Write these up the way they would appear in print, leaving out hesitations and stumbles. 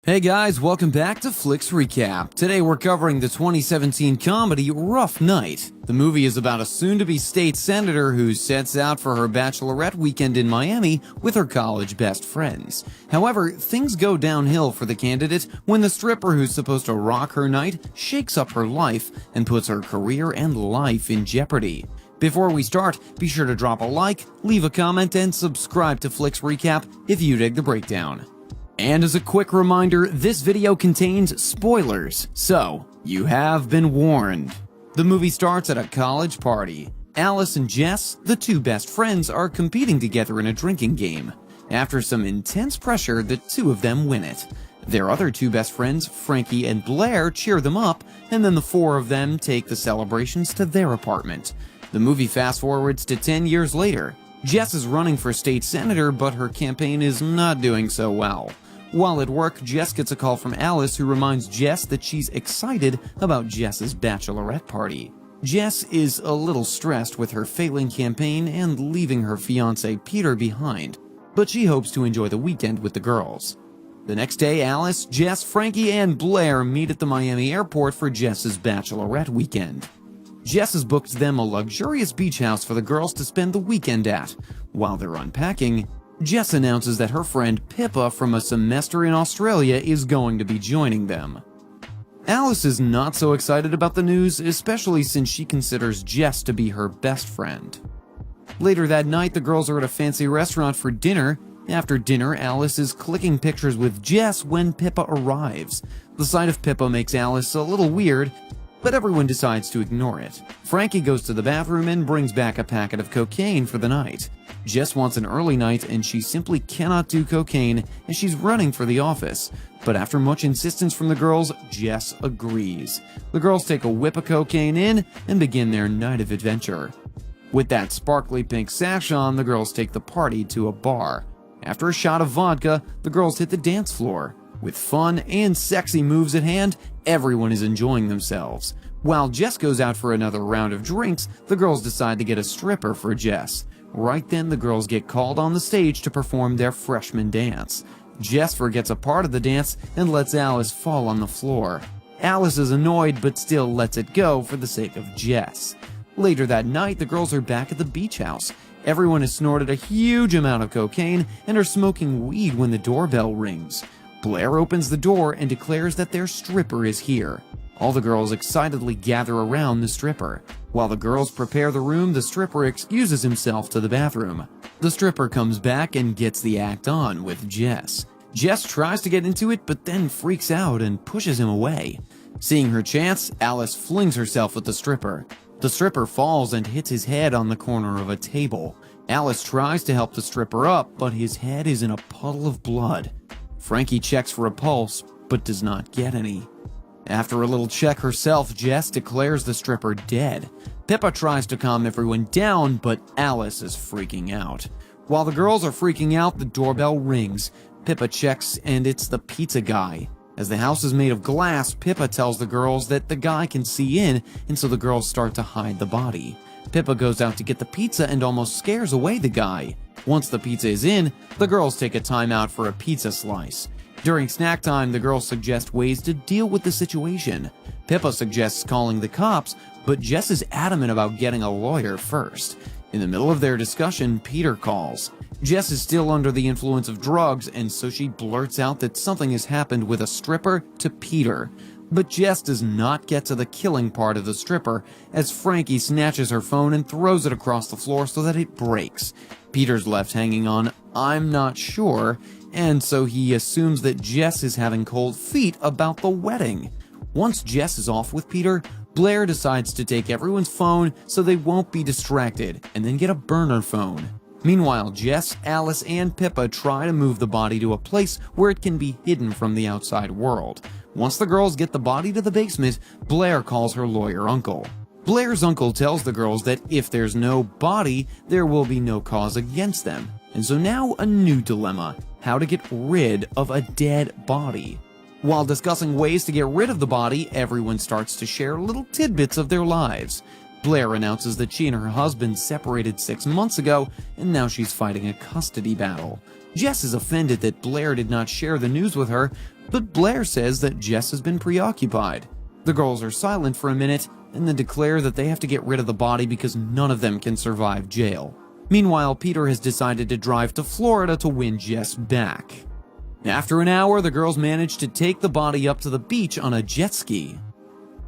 Hey guys, welcome back to Flicks Recap. Today we're covering the 2017 comedy Rough Night. The movie is about a soon-to-be state senator who sets out for her bachelorette weekend in Miami with her college best friends. However, things go downhill for the candidate when the stripper who's supposed to rock her night shakes up her life and puts her career and life in jeopardy. Before we start, be sure to drop a like, leave a comment, and subscribe to Flicks Recap if you dig the breakdown. And as a quick reminder, this video contains spoilers, so you have been warned. The movie starts at a college party. Alice and Jess, the two best friends, are competing together in a drinking game. After some intense pressure, the two of them win it. Their other two best friends, Frankie and Blair, cheer them up, and then the four of them take the celebrations to their apartment. The movie fast forwards to 10 years later. Jess is running for state senator, but her campaign is not doing so well. While at work, Jess gets a call from Alice who reminds Jess that she's excited about Jess's bachelorette party. Jess is a little stressed with her failing campaign and leaving her fiancé Peter behind, but she hopes to enjoy the weekend with the girls. The next day, Alice, Jess, Frankie, and Blair meet at the Miami airport for Jess's bachelorette weekend. Jess has booked them a luxurious beach house for the girls to spend the weekend at. While they're unpacking, Jess announces that her friend Pippa from a semester in Australia is going to be joining them. Alice is not so excited about the news, especially since she considers Jess to be her best friend. Later that night, the girls are at a fancy restaurant for dinner. After dinner, Alice is clicking pictures with Jess when Pippa arrives. The sight of Pippa makes Alice a little weird, but everyone decides to ignore it. Frankie goes to the bathroom and brings back a packet of cocaine for the night. Jess wants an early night and she simply cannot do cocaine as she's running for the office. But after much insistence from the girls, Jess agrees. The girls take a whip of cocaine in and begin their night of adventure. With that sparkly pink sash on, the girls take the party to a bar. After a shot of vodka, the girls hit the dance floor. With fun and sexy moves at hand, everyone is enjoying themselves. While Jess goes out for another round of drinks, the girls decide to get a stripper for Jess. Right then, the girls get called on the stage to perform their freshman dance. Jess forgets a part of the dance and lets Alice fall on the floor. Alice is annoyed but still lets it go for the sake of Jess. Later that night, the girls are back at the beach house. Everyone has snorted a huge amount of cocaine and are smoking weed when the doorbell rings. Blair opens the door and declares that their stripper is here. All the girls excitedly gather around the stripper. While the girls prepare the room, the stripper excuses himself to the bathroom. The stripper comes back and gets the act on with Jess. Jess tries to get into it, but then freaks out and pushes him away. Seeing her chance, Alice flings herself at the stripper. The stripper falls and hits his head on the corner of a table. Alice tries to help the stripper up, but his head is in a puddle of blood. Frankie checks for a pulse, but does not get any. After a little check herself, Jess declares the stripper dead. Pippa tries to calm everyone down, but Alice is freaking out. While the girls are freaking out, the doorbell rings. Pippa checks, and it's the pizza guy. As the house is made of glass, Pippa tells the girls that the guy can see in, and so the girls start to hide the body. Pippa goes out to get the pizza and almost scares away the guy. Once the pizza is in, the girls take a time out for a pizza slice. During snack time, the girls suggest ways to deal with the situation. Pippa suggests calling the cops, but Jess is adamant about getting a lawyer first. In the middle of their discussion, Peter calls. Jess is still under the influence of drugs, and so she blurts out that something has happened with a stripper to Peter. But Jess does not get to the killing part of the stripper, as Frankie snatches her phone and throws it across the floor so that it breaks. Peter's left hanging on, "I'm not sure," and so he assumes that Jess is having cold feet about the wedding. Once Jess is off with Peter, Blair decides to take everyone's phone so they won't be distracted, and then get a burner phone. Meanwhile, Jess, Alice, and Pippa try to move the body to a place where it can be hidden from the outside world. Once the girls get the body to the basement, Blair calls her lawyer uncle. Blair's uncle tells the girls that if there's no body, there will be no cause against them. And so now a new dilemma: how to get rid of a dead body. While discussing ways to get rid of the body, everyone starts to share little tidbits of their lives. Blair announces that she and her husband separated 6 months ago, and now she's fighting a custody battle. Jess is offended that Blair did not share the news with her, but Blair says that Jess has been preoccupied. The girls are silent for a minute and then declare that they have to get rid of the body because none of them can survive jail. Meanwhile, Peter has decided to drive to Florida to win Jess back. After an hour, the girls manage to take the body up to the beach on a jet ski.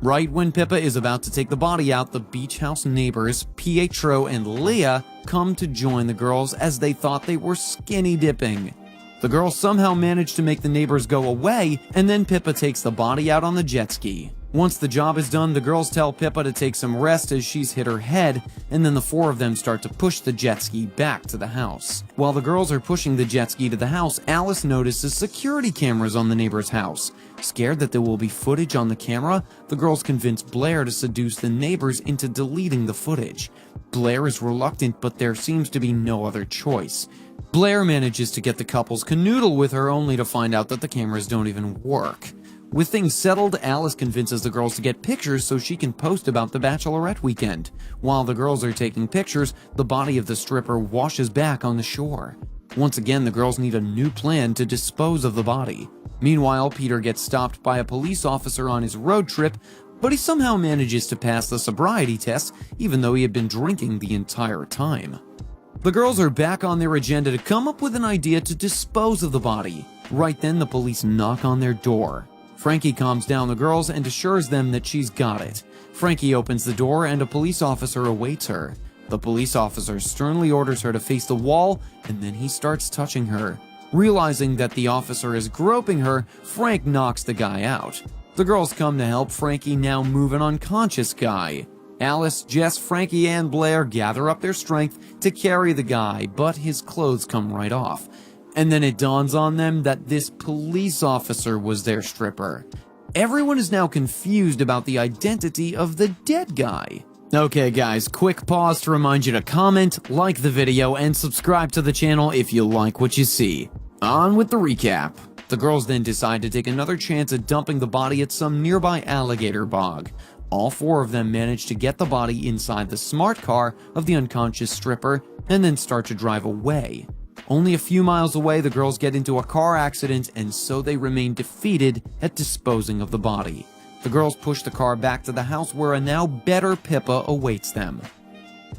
Right when Pippa is about to take the body out, the beach house neighbors, Pietro and Leah, come to join the girls as they thought they were skinny dipping. The girls somehow manage to make the neighbors go away, and then Pippa takes the body out on the jet ski. Once the job is done, the girls tell Pippa to take some rest as she's hit her head, and then the four of them start to push the jet ski back to the house. While the girls are pushing the jet ski to the house, Alice notices security cameras on the neighbor's house. Scared that there will be footage on the camera, the girls convince Blair to seduce the neighbors into deleting the footage. Blair is reluctant, but there seems to be no other choice. Blair manages to get the couples canoodle with her, only to find out that the cameras don't even work. With things settled, Alice convinces the girls to get pictures so she can post about the bachelorette weekend. While the girls are taking pictures, the body of the stripper washes back on the shore. Once again, the girls need a new plan to dispose of the body. Meanwhile, Peter gets stopped by a police officer on his road trip, but he somehow manages to pass the sobriety test, even though he had been drinking the entire time. The girls are back on their agenda to come up with an idea to dispose of the body. Right then, the police knock on their door. Frankie calms down the girls and assures them that she's got it. Frankie opens the door and a police officer awaits her. The police officer sternly orders her to face the wall, and then he starts touching her. Realizing that the officer is groping her, Frank knocks the guy out. The girls come to help Frankie now move an unconscious guy. Alice, Jess, Frankie, and Blair gather up their strength to carry the guy, but his clothes come right off. And then it dawns on them that this police officer was their stripper. Everyone is now confused about the identity of the dead guy. Okay guys, quick pause to remind you to comment, like the video, and subscribe to the channel if you like what you see. On with the recap. The girls then decide to take another chance at dumping the body at some nearby alligator bog. All four of them manage to get the body inside the smart car of the unconscious stripper and then start to drive away. Only a few miles away, the girls get into a car accident, and so they remain defeated at disposing of the body. The girls push the car back to the house where a now better Pippa awaits them.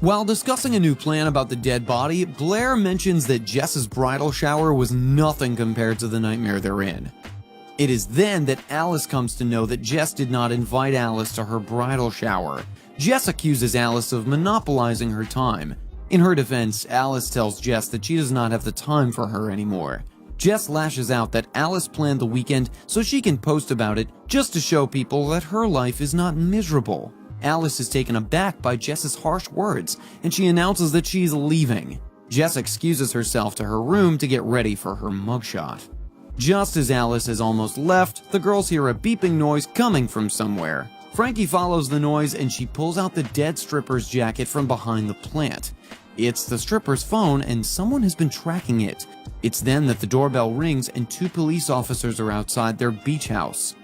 While discussing a new plan about the dead body, Blair mentions that Jess's bridal shower was nothing compared to the nightmare they're in. It is then that Alice comes to know that Jess did not invite Alice to her bridal shower. Jess accuses Alice of monopolizing her time. In her defense, Alice tells Jess that she does not have the time for her anymore. Jess lashes out that Alice planned the weekend so she can post about it just to show people that her life is not miserable. Alice is taken aback by Jess's harsh words, and she announces that she's leaving. Jess excuses herself to her room to get ready for her mugshot. Just as Alice has almost left, the girls hear a beeping noise coming from somewhere. Frankie follows the noise and she pulls out the dead stripper's jacket from behind the plant. It's the stripper's phone and someone has been tracking it. It's then that the doorbell rings and two police officers are outside their beach house.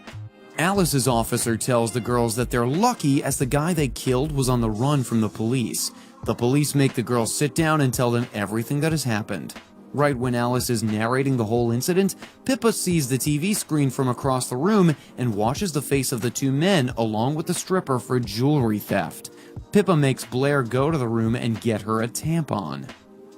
Alice's officer tells the girls that they're lucky as the guy they killed was on the run from the police. The police make the girls sit down and tell them everything that has happened. Right when Alice is narrating the whole incident, Pippa sees the TV screen from across the room and watches the face of the two men along with the stripper for jewelry theft. Pippa makes Blair go to the room and get her a tampon.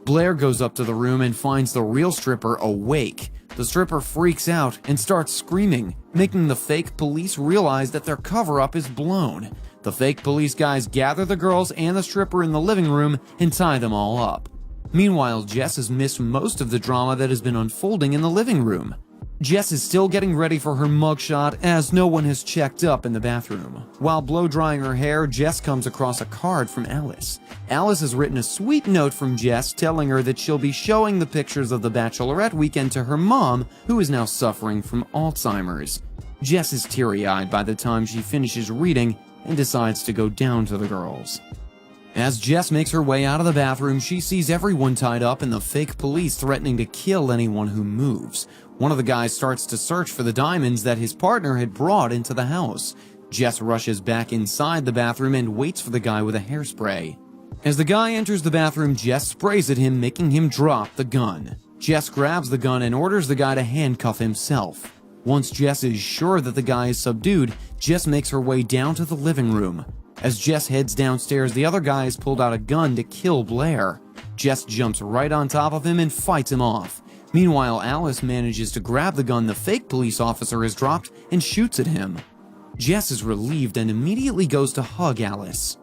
Blair goes up to the room and finds the real stripper awake. The stripper freaks out and starts screaming, making the fake police realize that their cover-up is blown. The fake police guys gather the girls and the stripper in the living room and tie them all up. Meanwhile, Jess has missed most of the drama that has been unfolding in the living room. Jess is still getting ready for her mugshot as no one has checked up in the bathroom. While blow-drying her hair, Jess comes across a card from Alice. Alice has written a sweet note from Jess telling her that she'll be showing the pictures of the bachelorette weekend to her mom, who is now suffering from Alzheimer's. Jess is teary-eyed by the time she finishes reading and decides to go down to the girls. As Jess makes her way out of the bathroom, she sees everyone tied up and the fake police threatening to kill anyone who moves. One of the guys starts to search for the diamonds that his partner had brought into the house. Jess rushes back inside the bathroom and waits for the guy with a hairspray. As the guy enters the bathroom, Jess sprays at him, making him drop the gun. Jess grabs the gun and orders the guy to handcuff himself. Once Jess is sure that the guy is subdued, Jess makes her way down to the living room. As Jess heads downstairs, the other guy has pulled out a gun to kill Blair. Jess jumps right on top of him and fights him off. Meanwhile, Alice manages to grab the gun the fake police officer has dropped and shoots at him. Jess is relieved and immediately goes to hug Alice.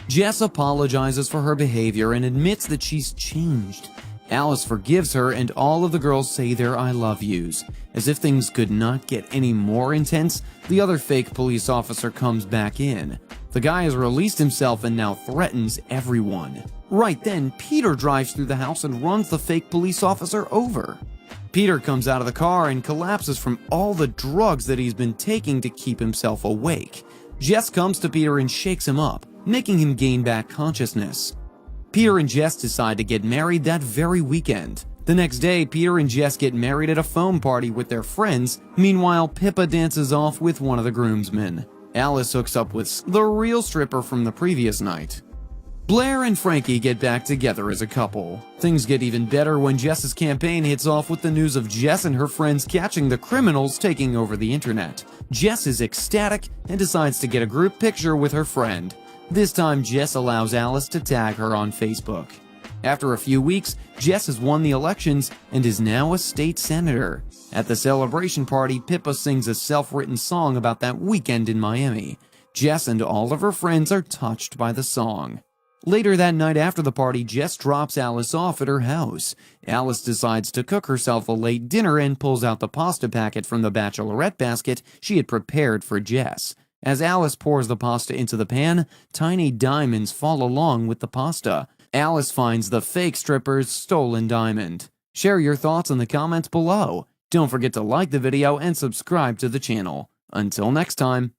Jess apologizes for her behavior and admits that she's changed. Alice forgives her and all of the girls say their I love yous. As if things could not get any more intense, the other fake police officer comes back in. The guy has released himself and now threatens everyone. Right then, Peter drives through the house and runs the fake police officer over. Peter comes out of the car and collapses from all the drugs that he's been taking to keep himself awake. Jess comes to Peter and shakes him up, making him gain back consciousness. Peter and Jess decide to get married that very weekend. The next day, Peter and Jess get married at a foam party with their friends. Meanwhile, Pippa dances off with one of the groomsmen. Alice hooks up with the real stripper from the previous night. Blair and Frankie get back together as a couple. Things get even better when Jess's campaign hits off with the news of Jess and her friends catching the criminals taking over the internet. Jess is ecstatic and decides to get a group picture with her friend. This time, Jess allows Alice to tag her on Facebook. After a few weeks, Jess has won the elections and is now a state senator. At the celebration party, Pippa sings a self-written song about that weekend in Miami. Jess and all of her friends are touched by the song. Later that night after the party, Jess drops Alice off at her house. Alice decides to cook herself a late dinner and pulls out the pasta packet from the bachelorette basket she had prepared for Jess. As Alice pours the pasta into the pan, tiny diamonds fall along with the pasta. Alice finds the fake stripper's stolen diamond. Share your thoughts in the comments below. Don't forget to like the video and subscribe to the channel. Until next time.